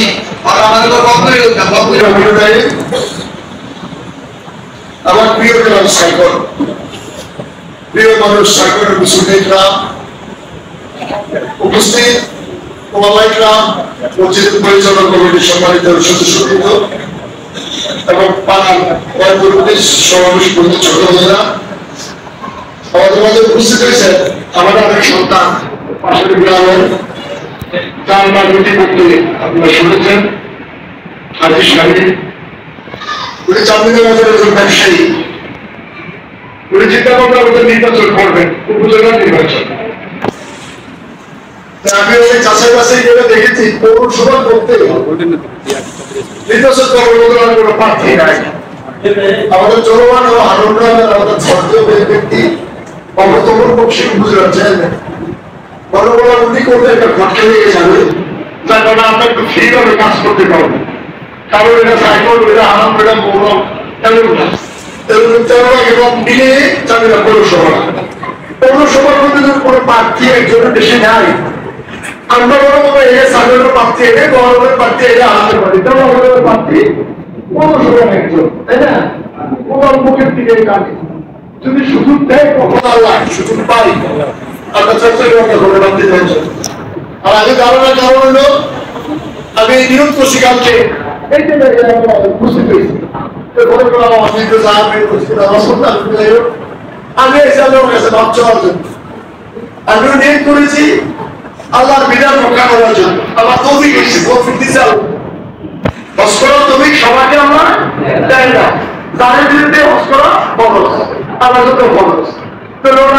আসি আর আমাদের তো আমার প্রিয় গেলাম সাইকেল, প্রিয় মানুষ সাইকেলের মুসলিমরা উপস্থিত, ওলামাইকরাম, মসজিদ পরিচালনা কমিটির সম্মানিত সদস্যবৃন্দ এবং পাড়ার পরবর্তী সমাবেশ করতে ছোট ভাইরা আমাদের মাঝে উপস্থিত হয়েছেন আমাদের অনেক সন্তান পাশের গ্রামের তার দুটি করতে আপনারা শুনেছেন হাজির সাহেব উনি চাঁদনী বাজারের একজন ব্যবসায়ী, উনি চিন্তা ভাবনা করতে নির্বাচন করবেন উপজেলা নির্বাচন। আমি ওই চাষাই বাসাই গেলে দেখেছি পৌরসভা করতে নির্বাচন করার কোনো প্রার্থী নাই। আমাদের চলমান ও হারুন গ্রামের আমাদের সর্দীয় ব্যক্তি অমৃতমন বক্সি উপজেলার চেয়ারম্যান বড় বড় উন্নতি করতে একটা ঘটনা নিয়ে যাবে, যার কারণে আমরা একটু ফ্রি ভাবে কাজ করতে পারবো। কারণ এটা সাইকেল, এটা আরাম, এটা মৌরম এবং মিলে চাবিরা পৌরসভা। পৌরসভার মধ্যে যদি কোনো প্রার্থী একজনের বেশি নেয়, আমরা বলবো এটা সাধারণ প্রার্থী, এটা গভর্নমেন্ট প্রার্থী, এটা আমাদের প্রার্থী, গভর্নমেন্ট প্রার্থী পৌরসভার একজন, তাই না? ওনার মুখের দিকে কাটে যদি সুযোগ দেয় কখন আল্লাহ সুযোগ পাই আমরা চর্চা করে বাড়তে চাইছি। আর আগে ধারণার কারণ হলো আমি নিয়ত শিকারকে এই যে উপস্থিত হয়েছি আমি ইসলামের কাছে ভাব চাওয়ার জন্য, আমিও নিয়ত করেছি আল্লাহর বিধান রক্ষা করার জন্য। আল্লাহ তৌফিক দিয়েছে, তৌফিক দিয়েছে হজ করার তৌফিক সবাইকে আমরা দেয় না, যাদের বিরুদ্ধে হজ করা ফরজ, আল্লাহ যত ফরজ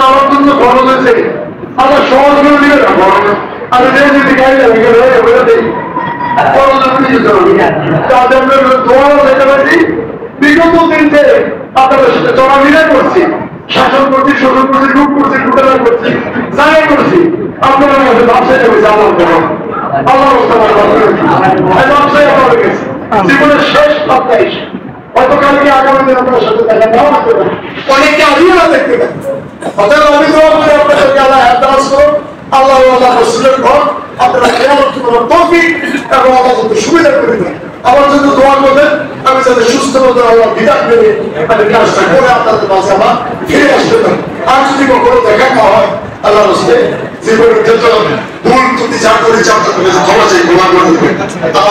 আমার জন্য ফরজ হয়েছে, আল্লাহ সহজ করে দিবে না ফরজ। আমি যদি গাড়ি যাবে বলে দিই বিগত দিনতে আপনাদের সাথে চলাফেরা করছি, শাসন করছি, শোষণ করছি, লুট করছি, লুটারা করছি, যাই করছি, আপনারা কাছে ব্যবসায় হয়েছে আল্লাহ ব্যবসায় আমরা গেছি জীবনের শেষ সপ্তাহে গতকালকে আগামী দিন আপনার সাথে দেখা নাও হতে পারে, অনেককে আমিও না দেখতে পাই। অতএব আমি দোয়া করি আপনাদেরকে আল্লাহ হেফাজত করুন, আল্লাহ আল্লাহ রসুলের ঘর আপনারা খেয়াল করার তৌফিক এবং আল্লাহ যত সুবিধা করে দেন। আমার জন্য দোয়া করবেন আমি যাতে সুস্থ মতো আল্লাহ বিধান পেরে আমি কাজটা করে আপনাদের মাঝে আমার ফিরে আসতে পারি। আর যদি কখনো দেখা না হয় আল্লাহ রসুলে জীবনের যত ভুল ত্রুটি যা করে ক্ষমা চাই, ক্ষমা করে দেবেন।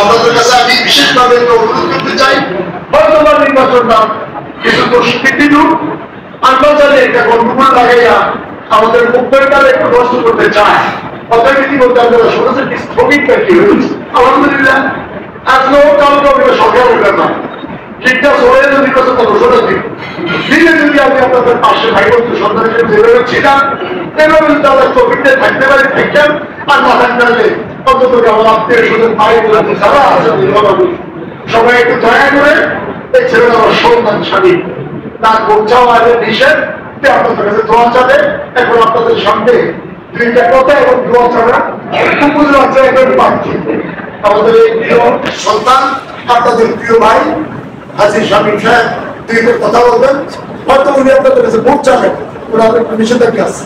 আপনাদের কাছে আমি বিশেষভাবে অনুরোধ করতে চাই, হয়তো নির্বাচনটা কিছু দুষ্কৃতি আন্তর্জাতিক একটা গণ্ডগোল লাগাইয়া আমাদের মুখটা একটু নষ্ট করতে চায়। অর্থনীতি বলতে আপনারা শুনেছেন স্থগিতটা কি হয়েছে, আলহামদুলিল্লাহ আজকেও কালকে সরকার উঠবেন না, ঠিকটা চলে যদি কথা ঘোষণা দিন দিলে যদি আমি আপনাদের পাশে ভাই বন্ধু সন্তানের যেভাবে ছিলাম এভাবে যদি আমরা স্থগিতে থাকতে পারি থাকতাম, আর না থাকতে পারলে অন্তত আমার আত্মীয় স্বজন ভাই বোঝাতে সারা সবাই একটু দয়া করে এই ছেলেটা আমার সন্তান স্বামী তার বোঝাও আগে নিষেধ আপনাদের কাছে দোয়া চাবে। এখন আপনাদের সঙ্গে দুইটা কথা এবং দোয়া চাবে উপজেলা একজন প্রার্থী আমাদের এই প্রিয় সন্তান আপনাদের প্রিয় ভাই হাজির শামীম সাহেব দুইটা কথা বলবেন, হয়তো উনি আপনাদের কাছে ভোট চাবেন, ওনার একটু নিষেধাজ্ঞা আছে।